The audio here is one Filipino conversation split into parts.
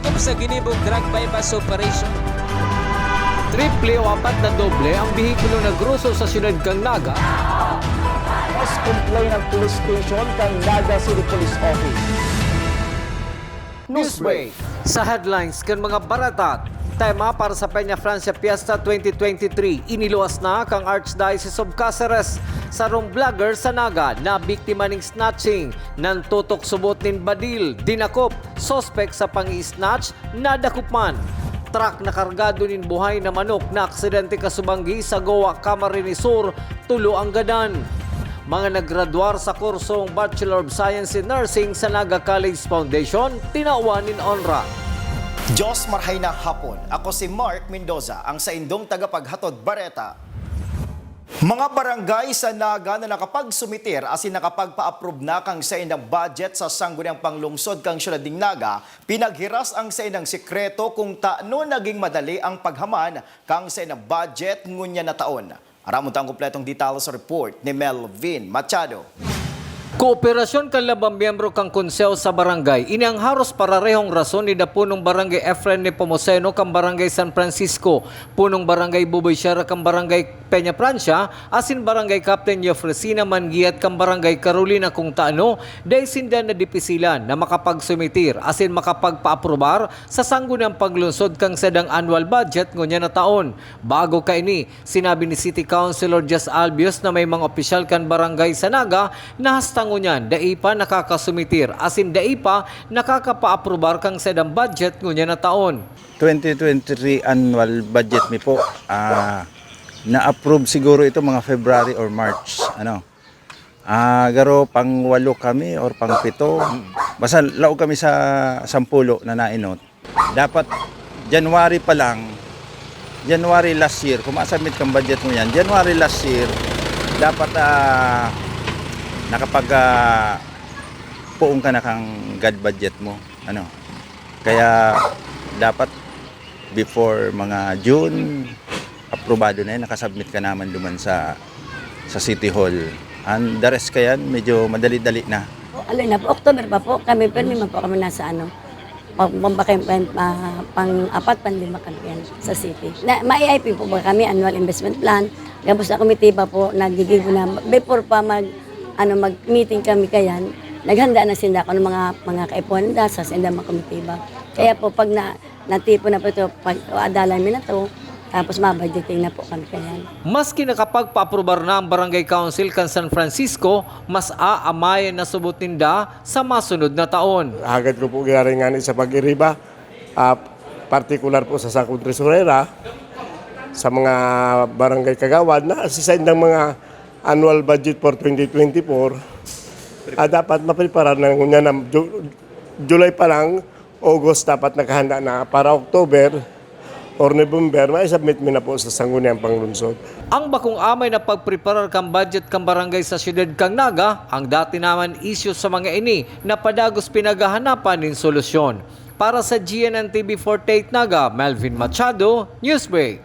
Sakop sa ginibog drug bypass operation. Triple o apat na doble ang bihikulo na gruso sa siyudad kang Naga. Mas complain ng police station kang Naga City Police Office. Newsbreak. Sa headlines kan mga baratat, tema para sa Peña Francia Fiesta 2023, iniluwas na kang Archdiocese of Cáceres sa rong vlogger sa Naga na biktima ng snatching ng tutok subot nin Badil, dinakop, sospek sa pang-i-snatch na dakupman. Truck na kargado nin buhay na manok na aksidente kasubanggi sa Goa, Camarines Sur, tulo ang gadan. Mga naggraduar sa kursong Bachelor of Science in Nursing sa Naga College Foundation, tinauan nin honra. Diyos marhay na hapon. Ako si Mark Mendoza, ang sa indong tagapaghatod bareta. Mga barangay sa Naga na nakapagsumitir asin nakapagpa-approve na kang sa inang budget sa sangguniang panglungsod kang siyudad ng Naga, pinaghiras ang sa inang sekreto kung taano naging madali ang paghaman kang sa inang budget ngunya na taon. Aramon ang kompletong details sa report ni Melvin Machado. Kooperasyon kan labang miyembro kang konseho sa barangay, ini ang haros pararehong rason ni Punong Barangay Efren Nepomuceno kang Barangay San Francisco, Punong Barangay Buboy Sierra kang Barangay Peña Francia, asin Barangay Captain Jefresina Mangiat kang Barangay Carolina kung taano, dahil sindan na dipisilan na makapagsumitir asin makapagpa-aprobar sa sangguniang paglunsod kang sedang annual budget ngunya na taon. Bago kaini, sinabi ni City Councilor Jas Albios na may mga opisyal kan barangay sa Naga na hastang ngunyan, dai pa nakakasumitir, asin dai pa nakakapa-aprobar kang sedang budget ngunya na taon. 2023 annual budget mi po, na-approve siguro ito mga February or March. Garo pang 8 kami or pang 7. Basta lao kami sa 10 na nainot. Dapat January pa lang, January last year, kung masubmit kang budget mo yan, January last year, dapat nakapag puong ka na kang God budget mo. Kaya dapat before mga June, aprobado na yan, nakasubmit ka naman duman sa City Hall. And the rest kayan, medyo madali-dali na. Alin na po, October pa po, kami pero naman po kami nasa pang-apat, pang-5 kami yan sa city. Ma-EIP po ba kami, annual investment plan. Gapos sa komitiba po, nagiging na, before pa mag-meeting kami kayan, naghanda na sinda ako ng mga kaipuan sa sinda mga komitiba. Kaya po, pag natipo na po ito, pag adalan mi na to, tapos mabudgeting na po kami kayan. Maski nakapagpa-aprobar na ang Barangay Council kan San Francisco, mas aamayan na subot ninda sa masunod na taon. Hagad ko po garingan sa pag-iriba, partikular po sa Sakong Tresurera, sa mga barangay kagawad na asisain ng mga annual budget for 2024, dapat mapreparar na ngunya na July pa lang, August dapat nakahanda na para October or November, mai-submit mo na po sa sangguniang panglunsod. Ang bakong amay na pagpreparar kang budget kang barangay sa siyudad kang Naga, ang dati naman issue sa mga ini na padagos pinaghahanapan ng solusyon. Para sa GNN TV 48 Naga, Melvin Machado, Newsbreak.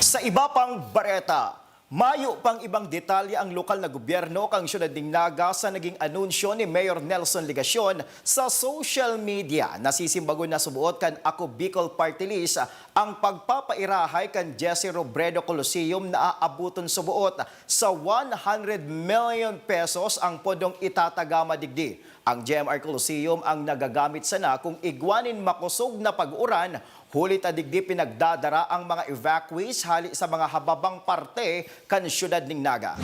Sa iba pang bareta, mayo pang ibang detalye ang lokal na gobyerno kang siyudad ng Naga sa naging anunsyo ni Mayor Nelson Legacion sa social media. Nasisimbagon na subuot kan Ako Bicol Party List ang pagpapairahay kan Jesse Robredo Coliseum na aabuton subuot sa 100 million pesos ang podong itatagama digdi. Ang GMR Coliseum ang nagagamit sana kung igwanin makusog na pag-uran. Hulit adigdi pinagdadara ang mga evacuees hali sa mga hababang parte kan siyudad ng Naga.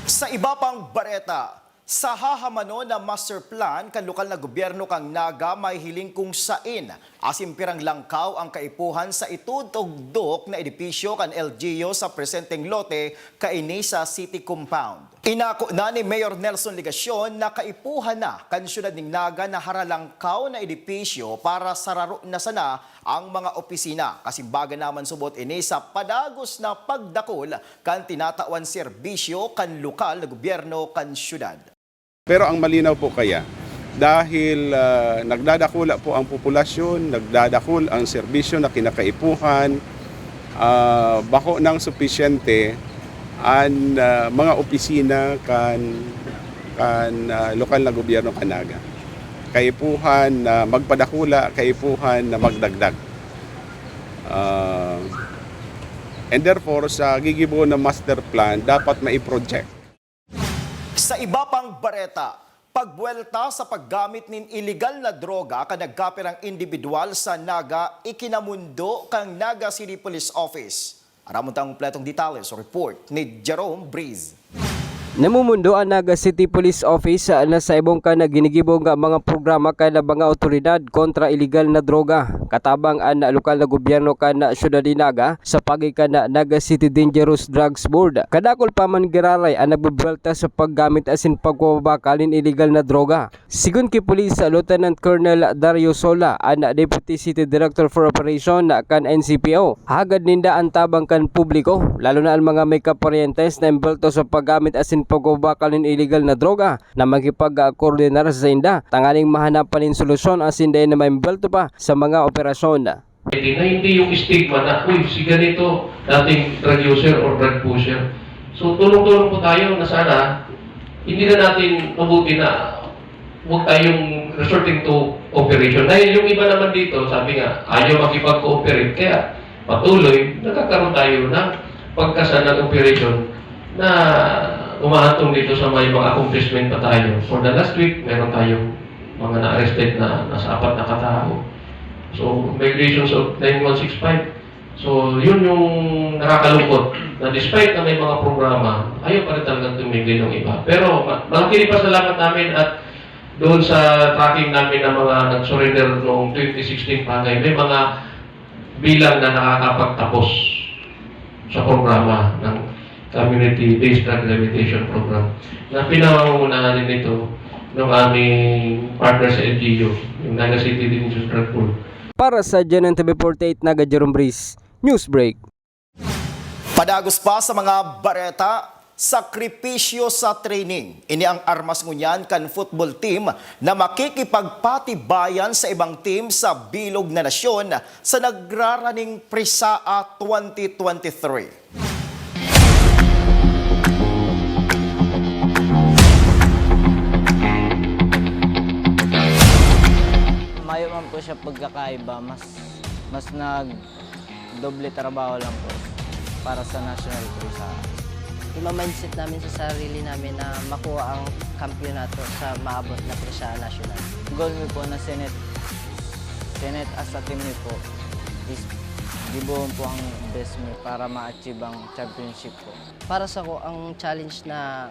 Sa iba pang bareta, sa hahamano na master plan kan lokal na gobyerno kang Naga may hiling kung sain asimpirang langkaw ang kaipuhan sa itutugdok na edipisyo kan LGU sa presenteng lote kaini sa city compound. Inako na ni Mayor Nelson Legacion na kaipuhan na kan siyudad ng Naga na haralangkaw na edipisyo para sararo na sana ang mga opisina. Kasimbaga naman subot ini sa padagos na pagdakol kan tinatawan serbisyo kan lokal na gobyerno kan siyudad. Pero ang malinaw po kaya, dahil nagdadakula po ang populasyon, nagdadakul ang serbisyo na kinakaipuhan, bako ng supisyente ang mga opisina kan lokal na gobyerno Naga. kaipuhan na magpadakula, kaipuhan na magdagdag. And therefore, sa gigibo ng master plan, dapat maiproject. Sa iba pang bareta, pagbuelta sa paggamit nin illegal na droga ka nagkapirang individual sa Naga, ikinamundo kang Naga City Police Office. Aramon tang kompletong detalye sa report ni Jerome Breeze. Namumundo ang Naga City Police Office na sa ibong ka na ginigibong nga mga programa kada mga otoridad kontra illegal na droga. Katabang ang lokal na gobyerno ka na syudad ni Naga sa pagikan na Naga City Dangerous Drugs Board. Kadakol pa man giraray ang nagbubuelta sa paggamit asin pagbabakalin illegal na droga. Sigun kay Police Lieutenant Colonel Dario Sola, ang Deputy City Director for Operation kan NCPO. Hagad ninda ang tabang kan publiko, lalo na ang mga may kaparientes na imbelto sa paggamit asin pagbabakalin illegal na droga na makipag-koordinar sa inda. Tangaling mahanapan ng solusyon asin dahil na may imbelto pa sa mga operasyon. Na hindi yung stigma na, uy, si ganito, dating drug user or drug pusher. So, tulong-tulong po tayo na sana, hindi na natin mabuti na huwag tayong resorting to operation. Dahil yung iba naman dito, sabi nga, ayaw makipag-cooperate. Kaya, patuloy, nagkakaroon tayo ng pagkasan ng operation na umahatong dito sa may mga accomplishment pa tayo. For the last week, meron tayong mga na-arrested na nasa 4 na katao. So, violations of 9165. So, yun yung nakakalungkot na despite na may mga programa, ayaw pa rin talagang tumigil ng iba. Pero, malaki rin pasalamat namin at doon sa tracking namin ng mga nag-surrender noong 2016 pa, may mga bilang na nakakapagtapos sa programa ng Community-Based Drug Rehabilitation Program na pinangungunahan din ito ng aming partner sa LGU, yung Naga City Dangerous Drug Board. Para sa Janan TV 48, Naga Jerome Breeze, Newsbreak. Padagos pa sa mga bareta, sakripisyo sa training. Ini ang armas ngunyan kan football team na makikipagpatibayan sa ibang team sa bilog na nasyon sa nagraraning Prisaa 2023. Mayo man po siya pagkakaiba, mas nag-doble trabaho lang po para sa national Prisaa. Ima-mindset namin sa sarili namin na makuha ang kampyonato sa maabot na Prisaa National. Goal mo po na Senate as a team niyo po is gibuon po ang best mo para ma-achieve ang championship po. Para sa ko, ang challenge na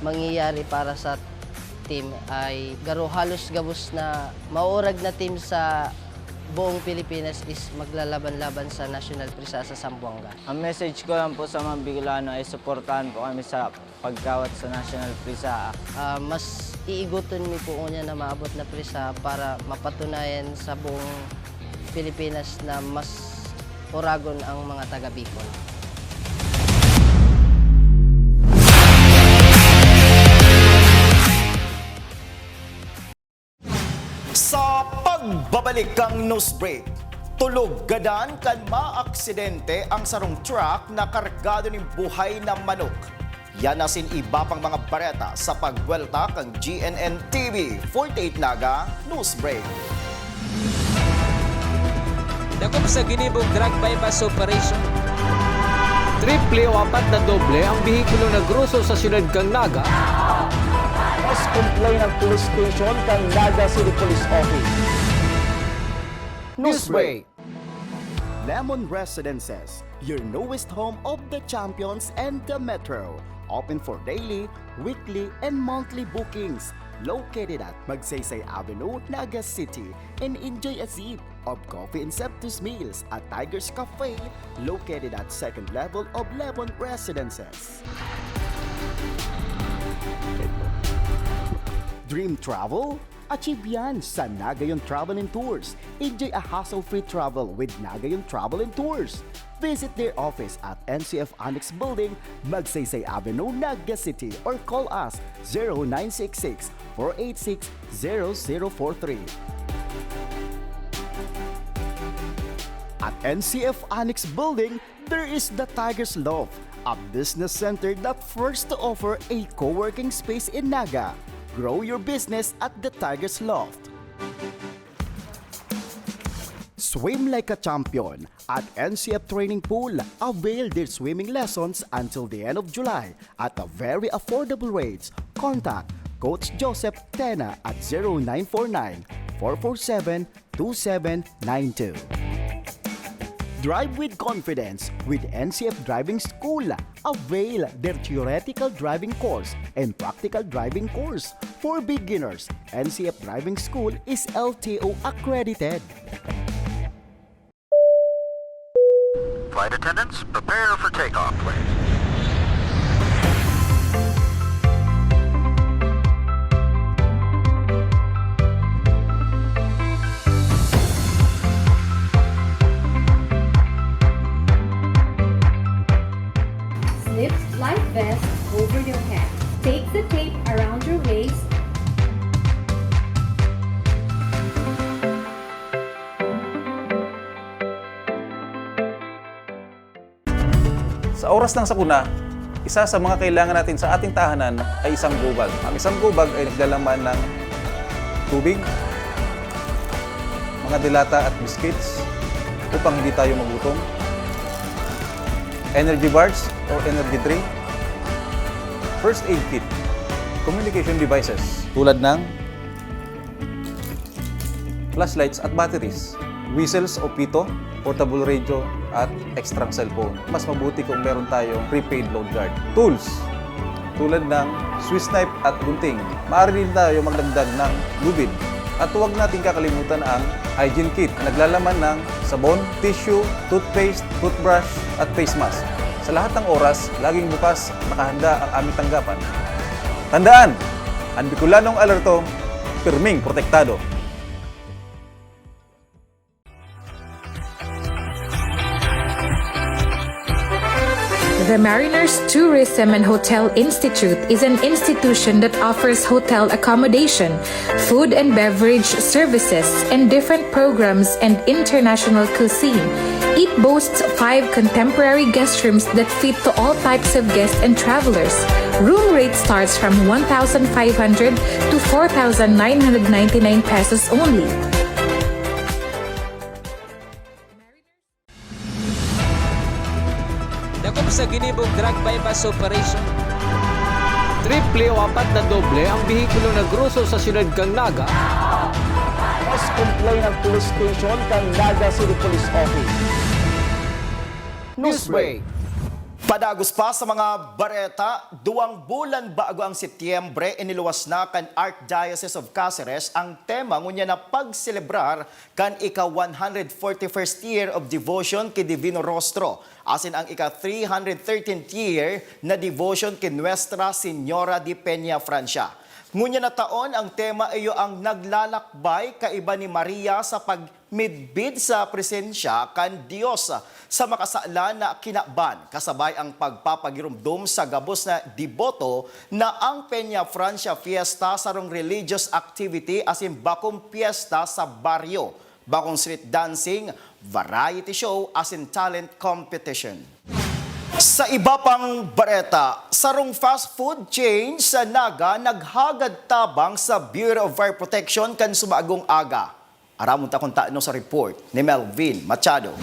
mangyayari para sa team ay halos gabos na maurag na team sa buong Pilipinas is maglalaban-laban sa National Prisaa sa Zamboanga. Ang message ko lang po sa mga Bicolano ay suportahan po kami sa pagkawat sa National Prisaa. Mas iiguton mi po niya na maabot na Prisaa para mapatunayan sa buong Pilipinas na mas oragon ang mga taga-Bicol. Sa pagbabalik kang newsbreak, tulog gadan kan maaksidente ang sarong truck na kargado ng buhay ng manok. Yan asin iba pang mga bareta sa pagwelta kang GNN TV 48 Naga Newsbreak. Dakop sa ginibog drug bypass operation. Triple o 4 na doble ang bihikulo na gruso sa syudad kang Naga. Mas complain ang police station kang Naga City Police Office. Newsbreak. Lemon Residences, your newest home of the champions and the metro. Open for daily, weekly, and monthly bookings. Located at Magsaysay Avenue, Naga City, and enjoy a sip of coffee and Septus meals at Tiger's Cafe, located at second level of Lemon Residences. Dream travel? Achieve yan sa Nagayon Travel and Tours. Enjoy a hassle-free travel with Nagayon Travel and Tours. Visit their office at NCF Annex Building, Magsaysay Avenue, Naga City, or call us 0966-486-0043. At NCF Annex Building, there is the Tiger's Loft, a business center that first to offer a co-working space in Naga. Grow your business at the Tiger's Loft. Swim like a champion at NCF Training Pool. Avail their swimming lessons until the end of July at a very affordable rates. Contact Coach Joseph Tena at 0949-447-2792. Drive with confidence with NCF Driving School. Avail their theoretical driving course and practical driving course. For beginners, NCF Driving School is LTO accredited. Flight attendants, prepare for takeoff, please. Slip life vest over your head. Take the tape around your waist. Sa oras ng sakuna, isa sa mga kailangan natin sa ating tahanan ay isang gubag. Ang isang gubag ay naglalaman ng tubig, mga dilata at biscuits upang hindi tayo magutom, energy bars o energy drink, first aid kit, communication devices tulad ng flashlights at batteries, whistles o pito, portable radio, at extra cellphone. Mas mabuti kung meron tayong prepaid load guard. Tools, tulad ng Swiss knife at gunting. Maaari din tayo magdagdag ng lubid. At huwag natin kakalimutan ang hygiene kit na naglalaman ng sabon, tissue, toothpaste, toothbrush, at face mask. Sa lahat ng oras, laging bukas, nakahanda ang aming tanggapan. Tandaan, ang Bicolanong alerto, pirming protektado. The Mariners Tourism and Hotel Institute is an institution that offers hotel accommodation, food and beverage services, and different programs and international cuisine. It boasts 5 contemporary guest rooms that fit to all types of guests and travelers. Room rate starts from 1,500 to 4,999 pesos only. Dako sa ginibong drug bypass operation. Triple o 4 na doble ang bihikulo na gruso sa siyudad kang Naga. Mas complain ang police station kang Naga City Police Office. Newsbreak. Padagos pa sa mga bareta, 2 bulan bago ang Setyembre, iniluwas na kan Archdiocese of Cáceres ang tema ngunya na pagselebrar kan ika-141st year of devotion kay Divino Rostro, asin ang ika-313th year na devotion kay Nuestra Señora de Peña Francia. Ngunya na taon, ang tema iyo ang naglalakbay kaiba ni Maria sa pagmidbid sa presensya kan Dios sa makasala na kinaban, kasabay ang pagpapagirumdum sa gabos na deboto na ang Peña Francia Fiesta sarong religious activity asin bakong fiesta sa baryo, bakong street dancing, variety show asin talent competition. Sa iba pang bareta, sarong fast food chain sa Naga naghagad tabang sa Bureau of Fire Protection kan sumaagong aga. Aramon ta kung taano sa report ni Melvin Machado.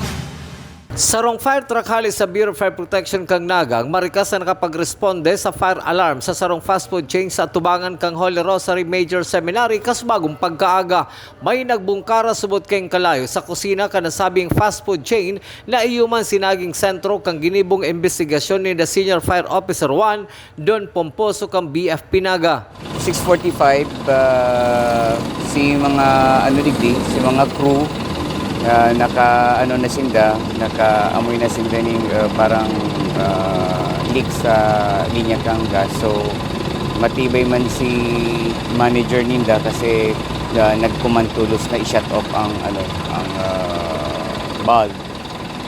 Sarong fire truck halis sa Bureau of Fire Protection kang Naga, ang marikas na nakapagresponde sa fire alarm sa sarong fast food chain sa tubangan kang Holy Rosary Major Seminary kasbagong pagkaaga. May nagbungkara subot keng kalayo sa kusina kanasabing fast food chain na iyuman sinaging sentro kang ginibong investigasyon ni the Senior Fire Officer 1 Don Pomposo kang BFP Naga. 6:45 si mga si mga crew nakaamoy na sinda ning parang leak sa linya kang gas. So matibay man si manager ninda kasi nagkumantulos na i-shut off ang bulb.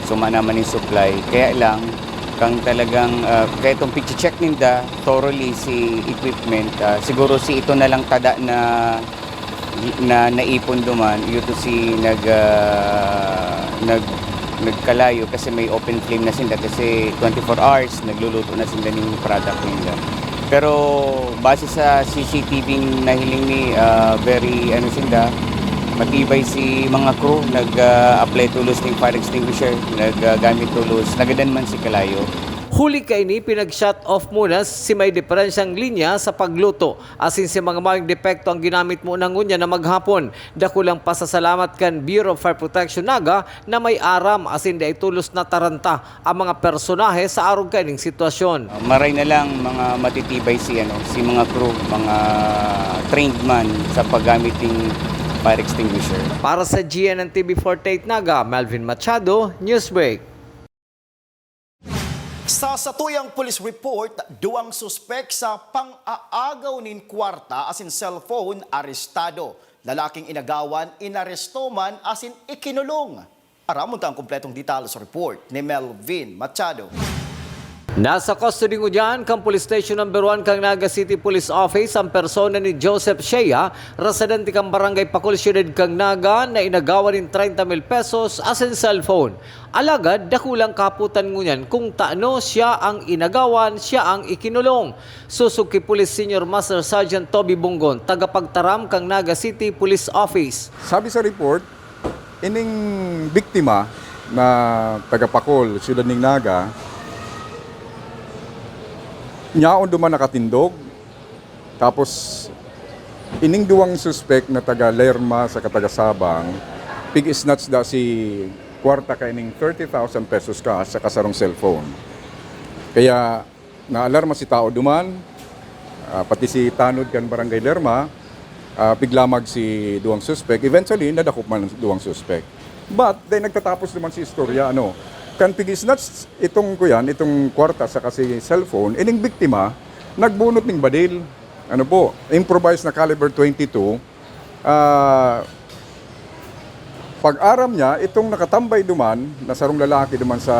So manaman yung supply. Kaya lang kang talagang kaya itong picture check ninda thoroughly si equipment, siguro si ito na lang tada na naipon duman, ito si nagkalayo kasi may open flame na sila kasi 24 hours nagluluto na sila ng product nila. Pero base sa CCTV na hiling ni very matibay si mga crew, nag-apply tulos ng fire extinguisher, naggamit tulos, nagadan man si kalayo. Huli kay ni pinag-shut off muna si may diferensyang linya sa pagluto. Asin si mga mayong depekto ang ginamit mo ng unya na maghapon. Dakulang pasasalamat kan Bureau of Fire Protection Naga na may aram asin da tulos na taranta ang mga personahe sa arog kaning sitwasyon. Maray na lang mga matitibay si mga crew, mga trained man sa paggamit ng fire extinguisher. Para sa GNN TV48 Naga, Melvin Machado, Newsbreak. Sa satuyang police report, duwang suspek sa pang-aagaw nin kwarta asin cellphone arestado. Lalaking inagawan, inaresto man asin ikinulong. Aramon ta ang kumpletong detalye sa report ni Melvin Machado. Nasa custody mo dyan, kang Police Station No. 1 kang Naga City Police Office ang persona ni Joseph Shea, residente kang Barangay Pacul, Ciudad kang Naga na inagawan ng 30,000 pesos as in cellphone. Alagad, dakulang kaputan ngunyan kung taano siya ang inagawan, siya ang ikinulong. Susuki Police Senior Master Sergeant Toby Bungon, tagapagtaram kang Naga City Police Office. Sabi sa report, ining biktima na taga Pacul, Ciudad ng Naga, nyaon duman nakatindog, tapos ining duwang suspect na taga Lerma sa kataga Sabang, pig-snatch da si kwarta ka ining 30,000 pesos ka sa kasarong cellphone. Kaya naalarma si tao duman, pati si tanod kan Barangay Lerma, piglamag si duwang suspect. Eventually, nadakop man duwang suspect. But, dahil nagtatapos naman si istorya, kan pig-snatch itong kwarta sa kasi cellphone, ining biktima, nagbunot ng badil. Improvised na caliber 22. Pag-aram niya, itong nakatambay duman, nasarong lalaki duman sa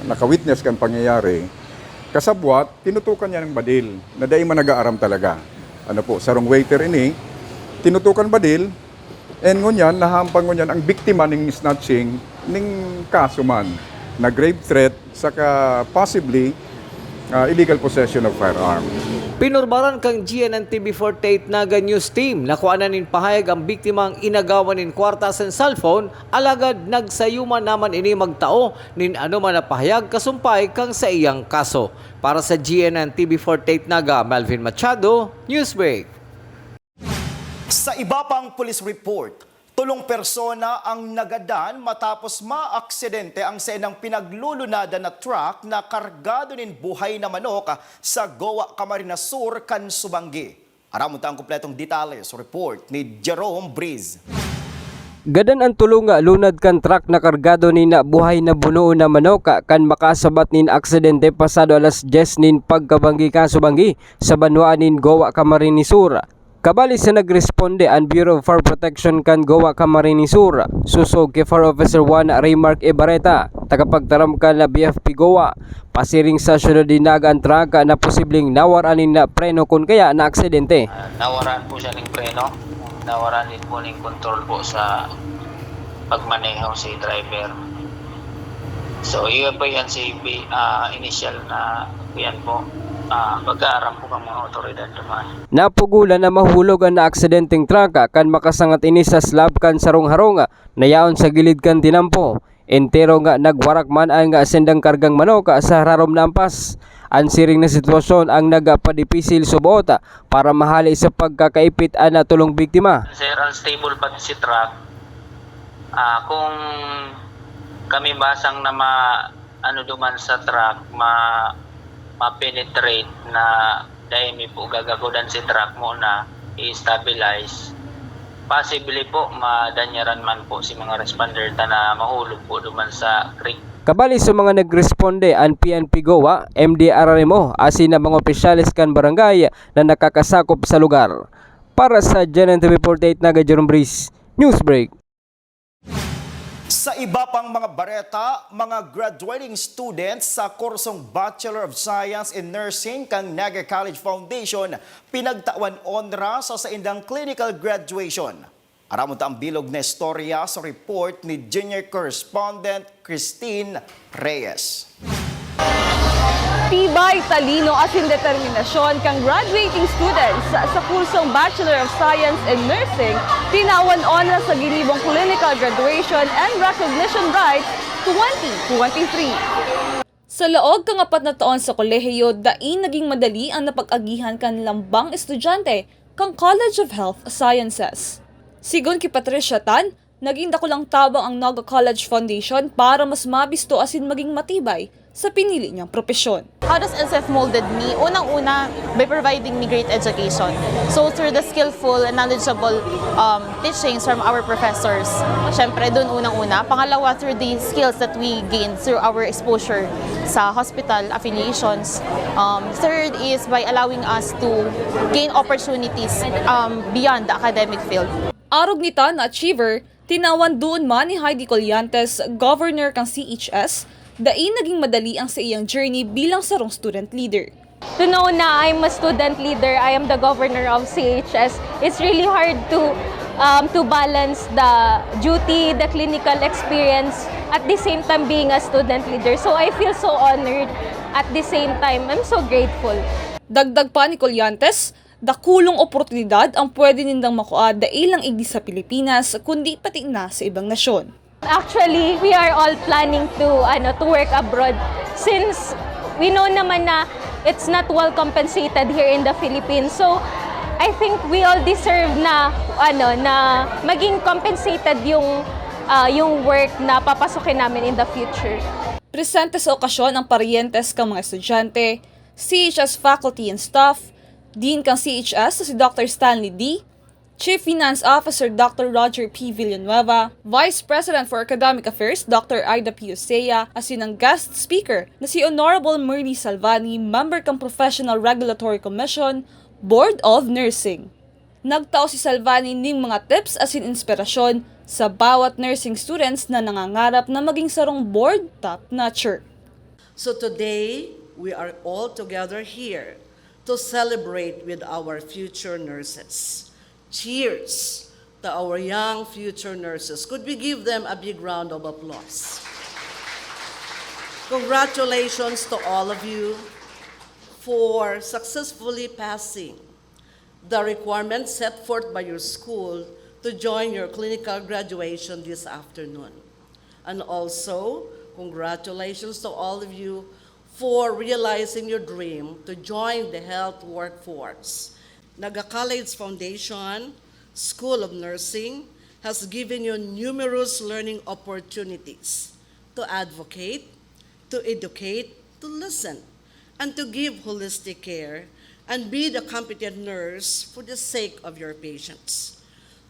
nakawitness kan pangyayari, kasabwat, tinutukan niya ng badil, na dahil man nag-aaram talaga. Sarong waiter ini, tinutukan badil, and ngunyan, nahampang ngunyan ang biktima ng snatching ng kaso man, na grave threat, saka possibly illegal possession of firearm. Pinurbaran kang GNN TV48 Naga News Team. Nakuha nin pahayag ang biktima ang inagawan nin kwarta sa cellphone, alagad nagsayuman naman ini magtao nin man na pahayag kasumpay kang sa iyang kaso. Para sa GNN TV48 Naga, Melvin Machado, Newsbreak. Sa iba pang police report, 3 persona ang nagadan matapos maaksidente ang senang pinaglulunada na truck na kargado nin buhay na manok sa Goa, Camarines Sur, Kansubanggi. Aramon ta ang kumpletong detalye sa report ni Jerome Breeze. Gadan ang tulong nga lunad kan truck na kargado ni na buhay na bunuo na manok kan makasabat nin aksidente pasado alas 10 nin pagkabanggi Kansubanggi sa banwaan nin Goa, Camarines Sur. Kabali sa nagresponde ang Bureau of Fire Protection kan Goa, Camarines Sur, susog kay Fire Officer 1 Raymark Ibarreta, tagapagtaram kan na BFP Goa, pasiring sa Ciudad ng Naga ang truck na posibleng nawaranin na preno kun kaya na aksidente. Nawaran po siya ng preno, nawaran din po ng control po sa pagmaneho si driver. So iyon po yan si initial na yan po. Mag-aaram po kang mga otoridad naman. Napugulan na mahulog ang naaksidenteng truck kan makasangat ini sa slab kan sarong harong nayaon sa gilid kan tinampo. Entero nga nagwarak man ang sendang kargang manok sa hararom na ampas. Ang siring na sitwasyon ang nagapadipisil subuot para mahali sa pagkakaipit na tulong biktima. Sir, unstable pati si truck. Kung kami basang na duman sa truck, ma-penetrate na dahil may po gagagodan si truck mo na i-stabilize, possibly po madanyaran man po si mga responder na mahulog po duman sa creek. Kabali sa mga nagresponde ang PNP Goa, MDRRMO, asin na mga opisyalis kan barangay na nakakasakop sa lugar. Para sa GNN TV48 Naga, Jerome Breeze, Newsbreak. Sa iba pang mga bareta, mga graduating students sa kursong Bachelor of Science in Nursing kang Naga College Foundation pinagtawan honra sa indang clinical graduation. Aramon ta ang bilog na istorya sa report ni Junior Correspondent Christine Reyes. Tibay, talino at determinasyon kang graduating students sa kursong Bachelor of Science in Nursing, tinawan-on na sa ginibong Clinical Graduation and Recognition Rites 2023. Sa loob kang 4 na taon sa kolehiyo, daing naging madali ang napag-agihan kanilang bang estudyante kang College of Health Sciences. Sigon kay Patricia Tan, naging dakulang tabang ang Naga College Foundation para mas mabisto asin maging matibay sa pinili niyang propesyon. How does NSF molded me? Unang-una, by providing me great education. So through the skillful and knowledgeable teachings from our professors, syempre dun unang-una. Pangalawa, through the skills that we gain through our exposure sa hospital affiliations. Third is by allowing us to gain opportunities beyond the academic field. Arog nita na achiever, tinawan doon man ni Heidi Colliantes, governor kang CHS, daing naging madali ang sa iyang journey bilang sarong student leader. To know na I'm a student leader, I am the governor of CHS, it's really hard to balance the duty, the clinical experience, at the same time being a student leader. So I feel so honored. At the same time, I'm so grateful. Dagdag pa ni Colliantes, dakulong oportunidad ang pwede nindang makuha dailang igdi sa Pilipinas, kundi pati na sa ibang nasyon. Actually, we are all planning to work abroad since we know naman na it's not well compensated here in the Philippines. So, I think we all deserve na maging compensated yung work na papasukin namin in the future. Presente sa okasyon ang parientes kang mga estudyante, CHS faculty and staff, Dean kang CHS si Dr. Stanley D., Chief Finance Officer Dr. Roger P. Villanueva, Vice President for Academic Affairs Dr. Aida P. Osea, asin ang guest speaker na si Honorable Myrnie Salvani, member kang Professional Regulatory Commission, Board of Nursing. Nagtao si Salvani ning mga tips asin inspirasyon sa bawat nursing students na nangangarap na maging sarong board top-notcher. So today, we are all together here to celebrate with our future nurses. Cheers to our young future nurses. Could we give them a big round of applause? Congratulations to all of you for successfully passing the requirements set forth by your school to join your clinical graduation this afternoon. And also, congratulations to all of you for realizing your dream to join the health workforce. Naga College Foundation School of Nursing has given you numerous learning opportunities to advocate, to educate, to listen, and to give holistic care and be the competent nurse for the sake of your patients.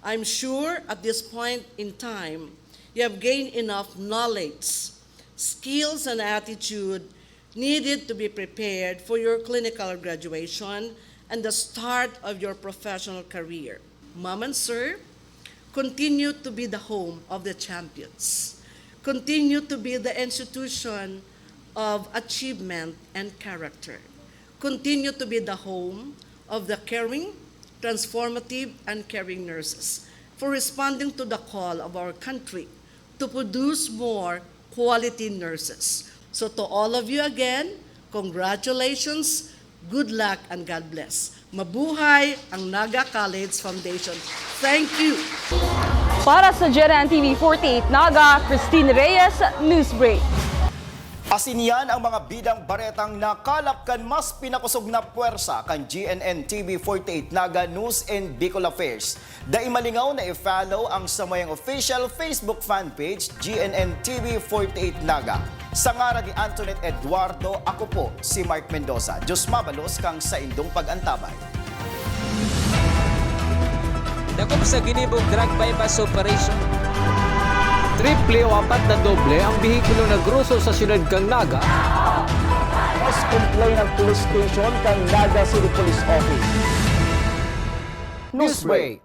I'm sure at this point in time, you have gained enough knowledge, skills, and attitude needed to be prepared for your clinical graduation and the start of your professional career. Mom and sir, continue to be the home of the champions. Continue to be the institution of achievement and character. Continue to be the home of the caring, transformative, and caring nurses for responding to the call of our country to produce more quality nurses. So to all of you again, congratulations, good luck, and God bless. Mabuhay ang Naga College Foundation. Thank you. Para sa GNN TV 48 Naga, Christine Reyes, Newsbreak. Asin yan ang mga bidang baretang nakalapkan mas pinakusog na puwersa kan GNN TV 48 Naga News and Bicol Affairs. Dai malingaw na i-follow ang samayang official Facebook fan page GNN TV 48 Naga. Sa ngara ni Antoinette Eduardo, ako po si Mark Mendoza. Diyos mabalos kang sa indong pag-antabay. Dakop sa ginibong drug bypass operation. Triple o 4 na doble ang bihikulo na gruso sa siyudad kang Naga. Mas complain ng police station kang Naga City Police Office. Newsbreak.